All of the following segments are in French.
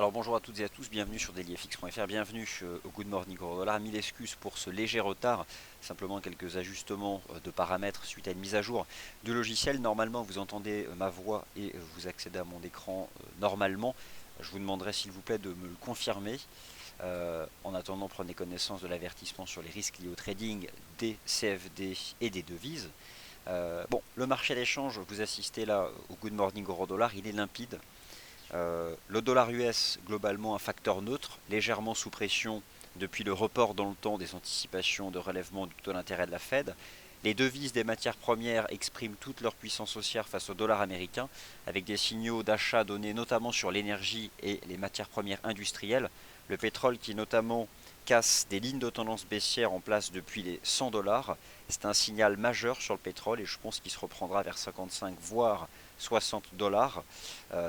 Alors bonjour à toutes et à tous, bienvenue sur dailyfx.fr, bienvenue au Good Morning Eurodollar. Mille excuses pour ce léger retard, simplement quelques ajustements de paramètres suite à une mise à jour du logiciel. Normalement vous entendez ma voix et vous accédez à mon écran normalement. Je vous demanderai s'il vous plaît de me le confirmer. En attendant, prenez connaissance de l'avertissement sur les risques liés au trading des CFD et des devises. Bon, le marché d'échange, vous assistez là au Good Morning Eurodollar, il est limpide. Le dollar US, globalement un facteur neutre, légèrement sous pression depuis le report dans le temps des anticipations de relèvement du taux d'intérêt de la Fed. Les devises des matières premières expriment toute leur puissance haussière face au dollar américain, avec des signaux d'achat donnés notamment sur l'énergie et les matières premières industrielles. Le pétrole qui notamment casse des lignes de tendance baissière en place depuis les 100 dollars. C'est un signal majeur sur le pétrole et je pense qu'il se reprendra vers 55 voire 60 dollars.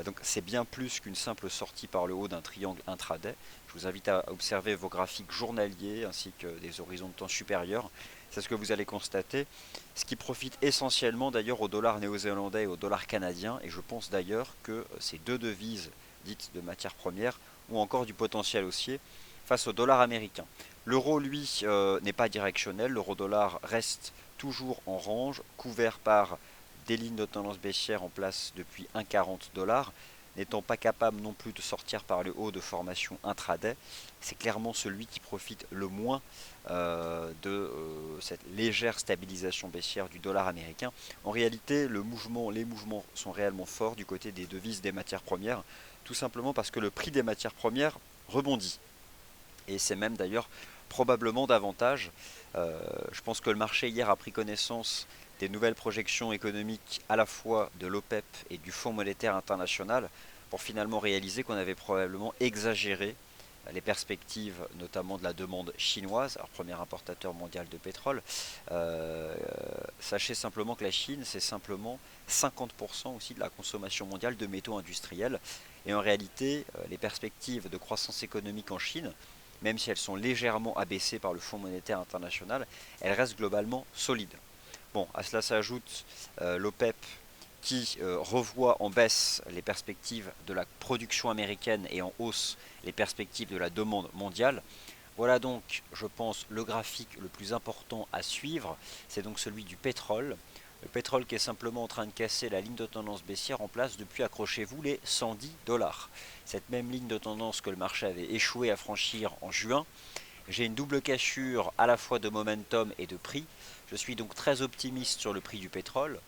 Donc c'est bien plus qu'une simple sortie par le haut d'un triangle intraday. Je vous invite à observer vos graphiques journaliers ainsi que des horizons de temps supérieurs. C'est ce que vous allez constater. Ce qui profite essentiellement d'ailleurs au dollar néo-zélandais et au dollar canadien. Et je pense d'ailleurs que ces deux devises dites de matières premières ont encore du potentiel haussier face au dollar américain. L'euro, lui, n'est pas directionnel. L'euro-dollar reste toujours en range, couvert par des lignes de tendance baissière en place depuis 1,40 dollars, n'étant pas capable non plus de sortir par le haut de formation intraday. C'est clairement celui qui profite le moins de cette légère stabilisation baissière du dollar américain. En réalité, les mouvements sont réellement forts du côté des devises des matières premières, tout simplement parce que le prix des matières premières rebondit. Et c'est même d'ailleurs probablement davantage. Je pense que le marché hier a pris connaissance des nouvelles projections économiques à la fois de l'OPEP et du Fonds monétaire international pour finalement réaliser qu'on avait probablement exagéré les perspectives notamment de la demande chinoise, alors premier importateur mondial de pétrole. Euh, Sachez simplement que la Chine, c'est simplement 50% aussi de la consommation mondiale de métaux industriels. Et en réalité, les perspectives de croissance économique en Chine, même si elles sont légèrement abaissées par le Fonds monétaire international, elles restent globalement solides. Bon, à cela s'ajoute l'OPEP qui revoit en baisse les perspectives de la production américaine et en hausse les perspectives de la demande mondiale. Voilà donc, je pense, le graphique le plus important à suivre, c'est donc celui du pétrole. Le pétrole qui est simplement en train de casser la ligne de tendance baissière en place depuis, accrochez-vous, les 110 dollars. Cette même ligne de tendance que le marché avait échoué à franchir en juin. J'ai une double cassure à la fois de momentum et de prix. Je suis donc très optimiste sur le prix du pétrole.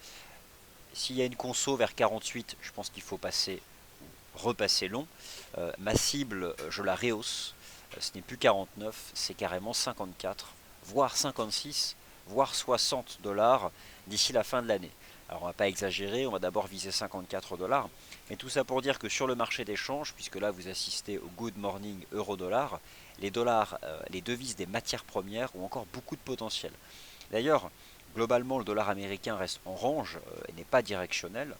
S'il y a une conso vers 48, je pense qu'il faut repasser long. Ma cible, je la rehausse. Ce n'est plus 49, c'est carrément 54, voire 56, voire 60 dollars d'ici la fin de l'année. Alors on ne va pas exagérer, on va d'abord viser 54 dollars. Mais tout ça pour dire que sur le marché d'échange, puisque là vous assistez au Good Morning Euro-Dollar, les dollars, les devises des matières premières ont encore beaucoup de potentiel. D'ailleurs, globalement, le dollar américain reste en range et n'est pas directionnel.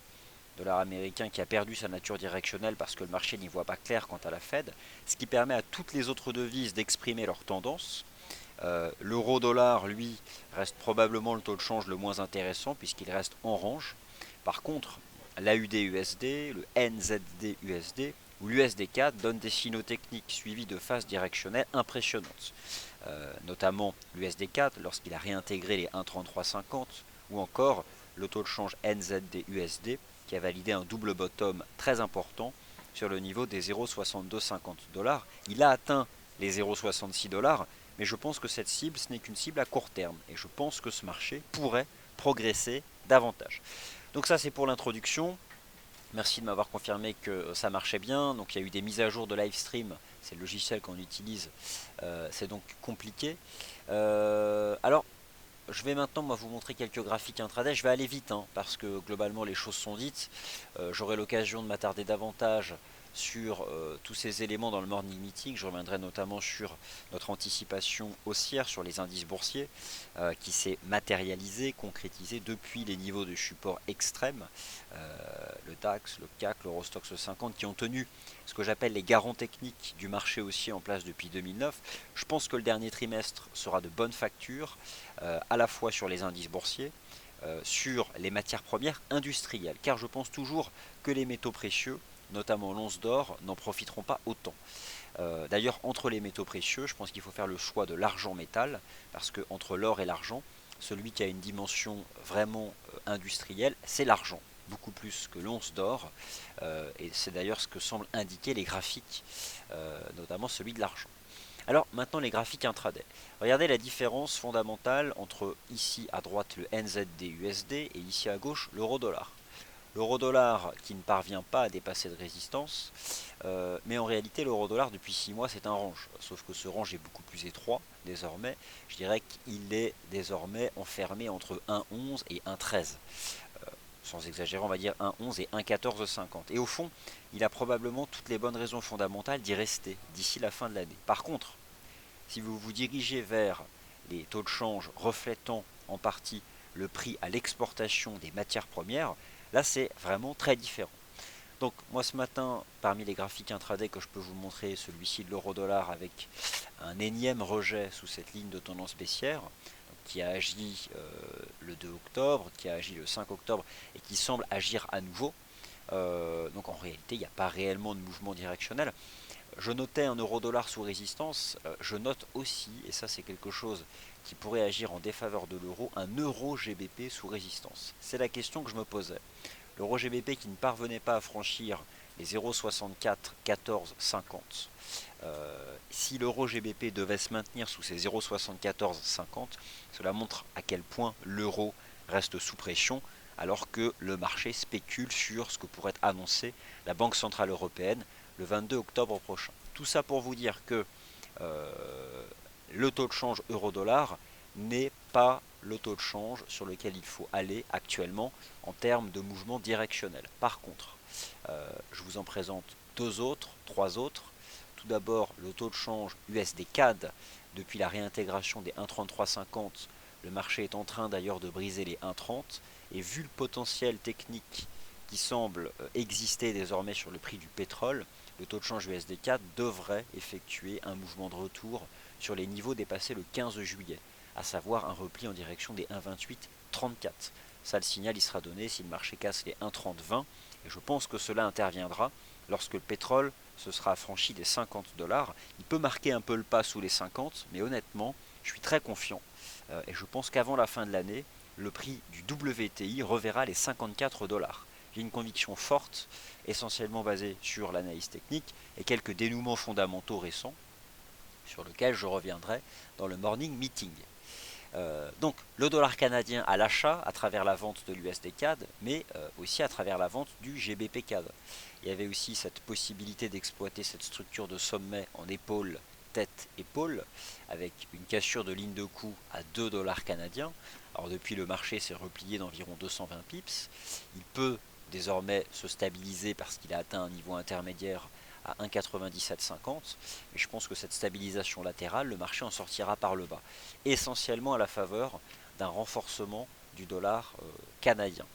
Dollar américain qui a perdu sa nature directionnelle parce que le marché n'y voit pas clair quant à la Fed, ce qui permet à toutes les autres devises d'exprimer leur tendance. L'euro-dollar, lui, reste probablement le taux de change le moins intéressant puisqu'il reste en range. Par contre, l'AUD-USD, le NZD-USD ou l'USD4 donnent des signaux techniques suivis de phases directionnelles impressionnantes. Notamment l'USD4 lorsqu'il a réintégré les 1,3350 ou encore le taux de change NZD-USD qui a validé un double bottom très important sur le niveau des 0,6250 dollars. Il a atteint les 0,66 dollars, mais je pense que cette cible, ce n'est qu'une cible à court terme. Et je pense que ce marché pourrait progresser davantage. Donc ça, c'est pour l'introduction. Merci de m'avoir confirmé que ça marchait bien. Donc il y a eu des mises à jour de live stream. C'est le logiciel qu'on utilise. C'est donc compliqué. Alors, je vais maintenant vous montrer quelques graphiques intraday. Je vais aller vite parce que globalement les choses sont dites. J'aurai l'occasion de m'attarder davantage sur tous ces éléments dans le morning meeting. Je reviendrai notamment sur notre anticipation haussière sur les indices boursiers qui s'est matérialisée, concrétisée depuis les niveaux de support extrêmes. Le DAX, le CAC, l'Eurostoxx 50 qui ont tenu ce que j'appelle les garants techniques du marché haussier en place depuis 2009. Je pense que le dernier trimestre sera de bonne facture à la fois sur les indices boursiers, sur les matières premières industrielles, car je pense toujours que les métaux précieux notamment l'once d'or, n'en profiteront pas autant. D'ailleurs, entre les métaux précieux, je pense qu'il faut faire le choix de l'argent métal, parce que entre l'or et l'argent, celui qui a une dimension vraiment industrielle, c'est l'argent, beaucoup plus que l'once d'or, et c'est d'ailleurs ce que semblent indiquer les graphiques, notamment celui de l'argent. Alors maintenant les graphiques intraday. Regardez la différence fondamentale entre ici à droite le NZD-USD et ici à gauche l'euro-dollar. L'euro-dollar qui ne parvient pas à dépasser de résistance, mais en réalité l'euro-dollar depuis 6 mois c'est un range, sauf que ce range est beaucoup plus étroit désormais. Je dirais qu'il est désormais enfermé entre 1,11 et 1,13. Sans exagérer, on va dire 1,11 et 1,1450. Et au fond, il a probablement toutes les bonnes raisons fondamentales d'y rester d'ici la fin de l'année. Par contre, si vous vous dirigez vers les taux de change reflétant en partie le prix à l'exportation des matières premières, là c'est vraiment très différent. Donc moi ce matin, parmi les graphiques intraday que je peux vous montrer, celui-ci de l'euro-dollar avec un énième rejet sous cette ligne de tendance baissière, qui a agi le 2 octobre, qui a agi le 5 octobre et qui semble agir à nouveau. Donc en réalité, il n'y a pas réellement de mouvement directionnel. Je notais un euro-dollar sous résistance, je note aussi, et ça c'est quelque chose qui pourrait agir en défaveur de l'euro, un euro-GBP sous résistance. C'est la question que je me posais. L'euro GBP qui ne parvenait pas à franchir les 0,64, 14, 50. Si l'euro GBP devait se maintenir sous ces 0,74, 50, cela montre à quel point l'euro reste sous pression, alors que le marché spécule sur ce que pourrait annoncer la Banque Centrale Européenne le 22 octobre prochain. Tout ça pour vous dire que le taux de change euro-dollar n'est pas le taux de change sur lequel il faut aller actuellement en termes de mouvement directionnel. Par contre, je vous en présente trois autres. Tout d'abord, le taux de change USD-CAD, depuis la réintégration des 1,3350, le marché est en train d'ailleurs de briser les 1,30, et vu le potentiel technique qui semble exister désormais sur le prix du pétrole, le taux de change USD-CAD devrait effectuer un mouvement de retour sur les niveaux dépassés le 15 juillet, à savoir un repli en direction des 1,2834. Ça, le signal, il sera donné si le marché casse les 1,3020, et je pense que cela interviendra lorsque le pétrole se sera affranchi des 50 dollars. Il peut marquer un peu le pas sous les 50, mais honnêtement, je suis très confiant, et je pense qu'avant la fin de l'année, le prix du WTI reverra les 54 dollars. J'ai une conviction forte, essentiellement basée sur l'analyse technique et quelques dénouements fondamentaux récents, sur lesquels je reviendrai dans le morning meeting. Donc le dollar canadien à l'achat à travers la vente de l'USD CAD, mais aussi à travers la vente du GBP CAD. Il y avait aussi cette possibilité d'exploiter cette structure de sommet en épaule, tête, épaule, avec une cassure de ligne de coût à 2 dollars canadiens. Alors depuis, le marché s'est replié d'environ 220 pips. Il peut désormais se stabiliser parce qu'il a atteint un niveau intermédiaire à 1,9750, mais je pense que cette stabilisation latérale, le marché en sortira par le bas, essentiellement à la faveur d'un renforcement du dollar canadien.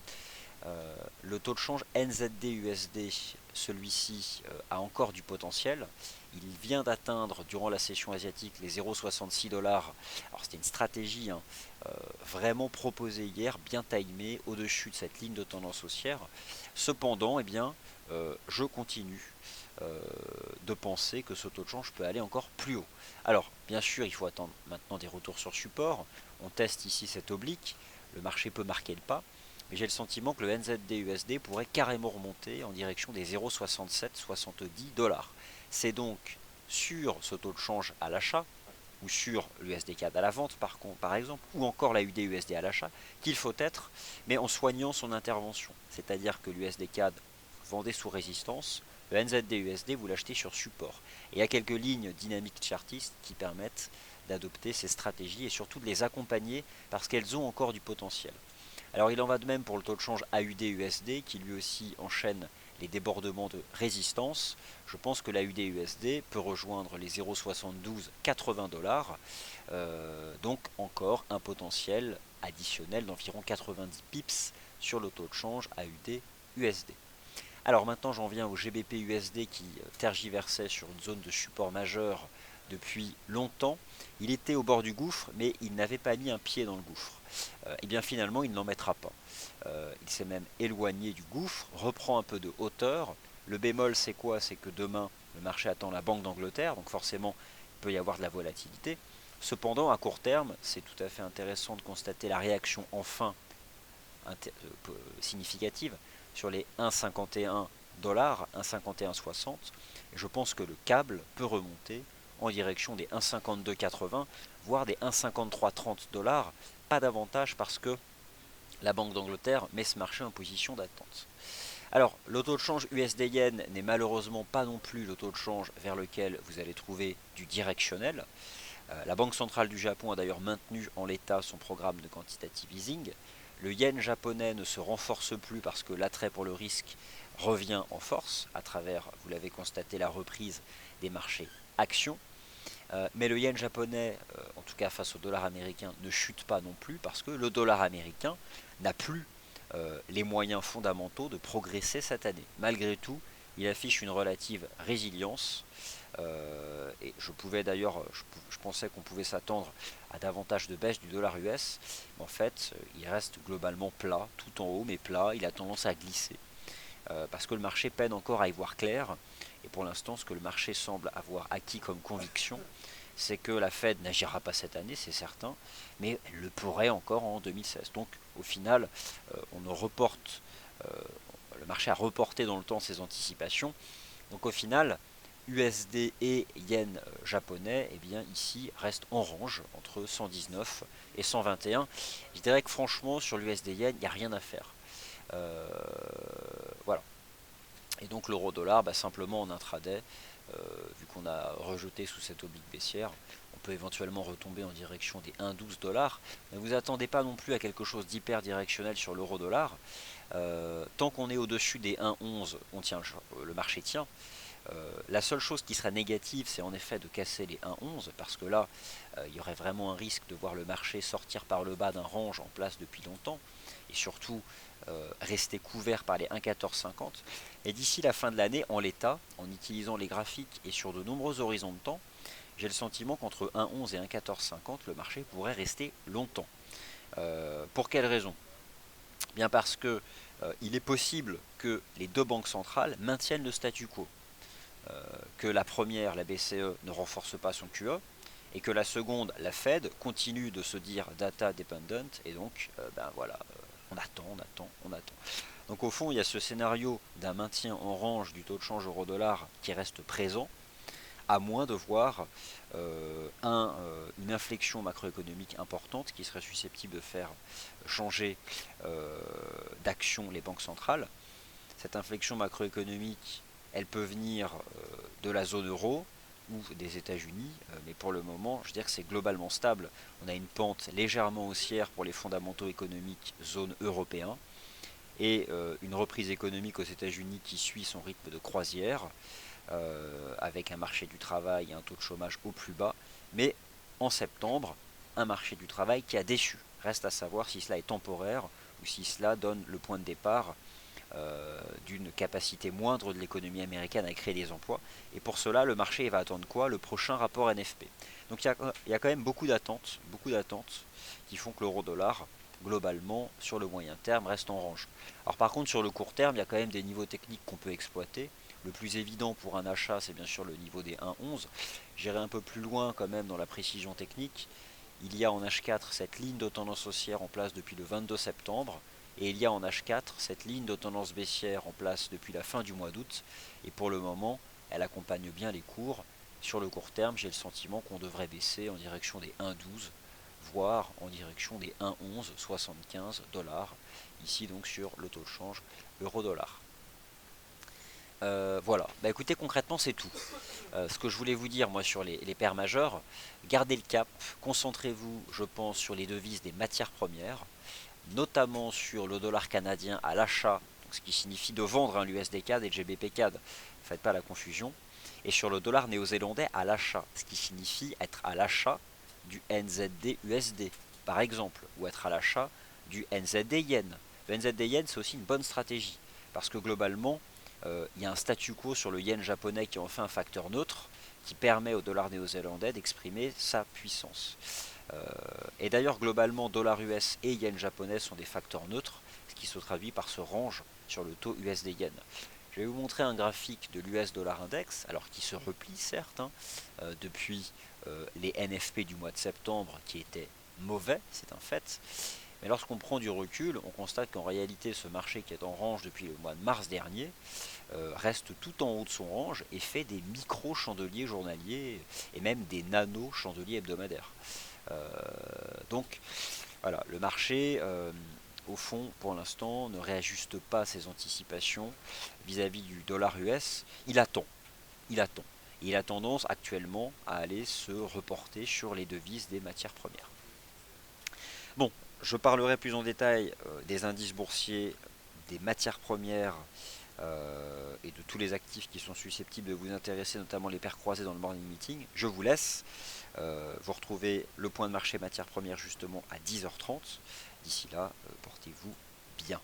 Le taux de change NZD-USD, celui-ci a encore du potentiel. Il vient d'atteindre durant la session asiatique les 0,66 dollars. Alors c'était une stratégie vraiment proposée hier, bien timée, au-dessus de cette ligne de tendance haussière. Cependant, eh bien, je continue de penser que ce taux de change peut aller encore plus haut. Alors, bien sûr, il faut attendre maintenant des retours sur support. On teste ici cette oblique. Le marché peut marquer le pas. Mais j'ai le sentiment que le NZD-USD pourrait carrément remonter en direction des 0,67-70 dollars. C'est donc sur ce taux de change à l'achat, ou sur l'USD-CAD à la vente par exemple, ou encore la UD-USD à l'achat, qu'il faut être, mais en soignant son intervention. C'est-à-dire que l'USD-CAD vendait sous résistance, le NZD-USD vous l'achetez sur support. Et il y a quelques lignes dynamiques chartistes qui permettent d'adopter ces stratégies et surtout de les accompagner parce qu'elles ont encore du potentiel. Alors il en va de même pour le taux de change AUD-USD qui lui aussi enchaîne les débordements de résistance. Je pense que l'AUD-USD peut rejoindre les 0,72-80 dollars. Donc encore un potentiel additionnel d'environ 90 pips sur le taux de change AUD-USD. Alors maintenant j'en viens au GBP-USD qui tergiversait sur une zone de support majeur depuis longtemps. Il était au bord du gouffre, mais il n'avait pas mis un pied dans le gouffre. Et bien finalement, il n'en mettra pas. Il s'est même éloigné du gouffre, reprend un peu de hauteur, Le bémol, c'est quoi? C'est que demain, le marché attend la Banque d'Angleterre, donc forcément, il peut y avoir de la volatilité. Cependant, à court terme, c'est tout à fait intéressant de constater la réaction enfin significative sur les 1,51 dollars, 1,5160. Et je pense que le câble peut remonter en direction des 1,5280, voire des 1,5330 dollars, pas davantage parce que la Banque d'Angleterre met ce marché en position d'attente. Alors, le taux de change USD-Yen n'est malheureusement pas non plus le taux de change vers lequel vous allez trouver du directionnel. La Banque centrale du Japon a d'ailleurs maintenu en l'état son programme de quantitative easing. Le yen japonais ne se renforce plus parce que l'attrait pour le risque revient en force à travers, vous l'avez constaté, la reprise des marchés actions. Mais le yen japonais, en tout cas face au dollar américain, ne chute pas non plus parce que le dollar américain n'a plus les moyens fondamentaux de progresser cette année. Malgré tout, il affiche une relative résilience. Et je pouvais d'ailleurs, je pensais qu'on pouvait s'attendre à davantage de baisse du dollar US. Mais en fait, il reste globalement plat, tout en haut, mais plat. Il a tendance à glisser parce que le marché peine encore à y voir clair. Et pour l'instant, ce que le marché semble avoir acquis comme conviction, c'est que la Fed n'agira pas cette année, c'est certain, mais elle le pourrait encore en 2016. Donc au final, on reporte, euh, le marché a reporté dans le temps ses anticipations. Donc au final, USD et yen japonais, eh bien ici reste en range entre 119 et 121. Je dirais que franchement sur l'USD yen, il n'y a rien à faire. Euh, voilà. Et donc l'euro dollar, bah, simplement en intraday, vu qu'on a rejeté sous cette oblique baissière, on peut éventuellement retomber en direction des 1,12 dollars. Ne vous attendez pas non plus à quelque chose d'hyper directionnel sur l'euro dollar. Tant qu'on est au-dessus des 1,11, le marché tient. La seule chose qui sera négative, c'est en effet de casser les 1,11, parce que là, il y aurait vraiment un risque de voir le marché sortir par le bas d'un range en place depuis longtemps, et surtout rester couvert par les 1,1450. Et d'ici la fin de l'année, en l'état, en utilisant les graphiques et sur de nombreux horizons de temps, j'ai le sentiment qu'entre 1,11 et 1,1450, le marché pourrait rester longtemps. Pour quelle raison? Bien parce que il est possible que les deux banques centrales maintiennent le statu quo. Que la première, la BCE, ne renforce pas son QE, et que la seconde, la Fed, continue de se dire data dependent, et donc, ben voilà, on attend, on attend, on attend. Donc au fond, il y a ce scénario d'un maintien en range du taux de change euro-dollar qui reste présent, à moins de voir une inflexion macroéconomique importante qui serait susceptible de faire changer d'action les banques centrales. Cette inflexion macroéconomique, elle peut venir de la zone euro ou des États-Unis, mais pour le moment, je dirais que c'est globalement stable. On a une pente légèrement haussière pour les fondamentaux économiques zone européen et une reprise économique aux États-Unis qui suit son rythme de croisière, avec un marché du travail et un taux de chômage au plus bas, mais en septembre, un marché du travail qui a déçu. Reste à savoir si cela est temporaire ou si cela donne le point de départ d'une capacité moindre de l'économie américaine à créer des emplois. Et pour cela, le marché va attendre quoi? Le prochain rapport NFP. Donc il y a quand même beaucoup d'attentes qui font que l'euro-dollar, globalement, sur le moyen terme, reste en range. Alors par contre, sur le court terme, il y a quand même des niveaux techniques qu'on peut exploiter. Le plus évident pour un achat, c'est bien sûr le niveau des 1,11. J'irai un peu plus loin quand même dans la précision technique. Il y a en H4 cette ligne de tendance haussière en place depuis le 22 septembre. Et il y a en H4 cette ligne de tendance baissière en place depuis la fin du mois d'août. Et pour le moment, elle accompagne bien les cours. Sur le court terme, j'ai le sentiment qu'on devrait baisser en direction des 1,12, voire en direction des 1,1175 dollars. Ici donc sur le taux de change euro-dollar. Voilà, bah écoutez, concrètement c'est tout. Ce que je voulais vous dire moi sur les paires majeures, gardez le cap, concentrez-vous je pense sur les devises des matières premières, notamment sur le dollar canadien à l'achat, ce qui signifie de vendre l'USD CAD et le GBP CAD, faites pas la confusion, et sur le dollar néo-zélandais à l'achat, ce qui signifie être à l'achat du NZD USD par exemple, ou être à l'achat du NZD Yen. Le NZD Yen c'est aussi une bonne stratégie, parce que globalement, il y a un statu quo sur le yen japonais qui en fait un facteur neutre, qui permet au dollar néo-zélandais d'exprimer sa puissance. Et d'ailleurs, globalement, dollar US et yen japonais sont des facteurs neutres, ce qui se traduit par ce range sur le taux USD yen. Je vais vous montrer un graphique de l'US Dollar Index, alors qui se replie certes, hein, depuis les NFP du mois de septembre qui étaient mauvais, c'est un fait. Mais lorsqu'on prend du recul, on constate qu'en réalité ce marché qui est en range depuis le mois de mars dernier reste tout en haut de son range et fait des micro-chandeliers journaliers et même des nano-chandeliers hebdomadaires. Euh, donc voilà, le marché, au fond, pour l'instant, ne réajuste pas ses anticipations vis-à-vis du dollar US. Il attend, il attend. Et il a tendance actuellement à aller se reporter sur les devises des matières premières. Bon, je parlerai plus en détail des indices boursiers, des matières premières et de tous les actifs qui sont susceptibles de vous intéresser, notamment les paires croisées dans le morning meeting. Je vous laisse. Vous retrouvez le point de marché matières premières justement à 10h30. D'ici là, portez-vous bien.